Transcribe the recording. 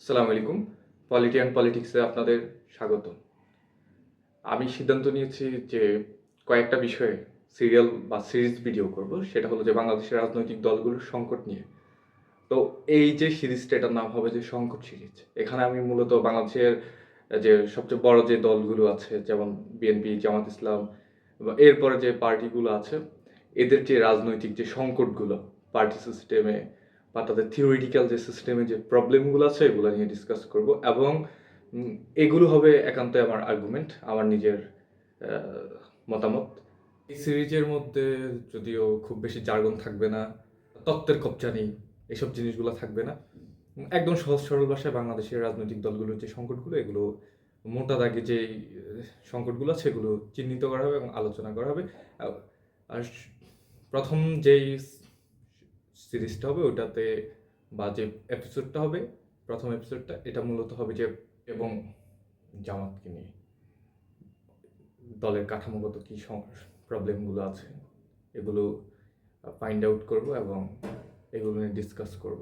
আসসালামু আলাইকুম। Polity and পলিটিক্সে আপনাদের স্বাগত। আমি সিদ্ধান্ত নিয়েছি যে কয়েকটা বিষয়ে সিরিয়াল বা সিরিজ ভিডিও করব। সেটা হলো যে বাংলাদেশের রাজনৈতিক দলগুলোর সংকট নিয়ে। তো এই যে সিরিজটা এটার নাম হবে যে সংকট সিরিজ। এখানে আমি মূলত বাংলাদেশের যে সবচেয়ে বড় যে দলগুলো আছে যেমন বিএনপি, জামাত ইসলাম বা এরপরে যে পার্টিগুলো আছে এদের যে রাজনৈতিক যে সংকটগুলো পার্টি সিস্টেমে বা তাদের থিওরিটিক্যাল যে সিস্টেমে যে প্রবলেমগুলো আছে এগুলো নিয়ে ডিসকাস করব এবং এগুলো হবে একান্তই আমার আর্গুমেন্ট, আমার নিজের মতামত। এই সিরিজের মধ্যে যদিও খুব বেশি জার্গন থাকবে না, তত্ত্বের কবজা নেই, এসব জিনিসগুলো থাকবে না। একদম সহজ সরল ভাষায় বাংলাদেশের রাজনৈতিক দলগুলোর যে সংকটগুলো এগুলো মোটা দাগে যে সংকটগুলো আছে এগুলো চিহ্নিত করা হবে এবং আলোচনা করা হবে। আর প্রথম যেই সিরিজটা হবে ওটাতে বা যে এপিসোডটা হবে, প্রথম এপিসোডটা এটা মূলত হবে যে এবং জামাতকে নিয়ে দলের কাঠামোগত কী প্রবলেমগুলো আছে এগুলো ফাইন্ড আউট করব এবং এগুলো নিয়ে ডিসকাস করব।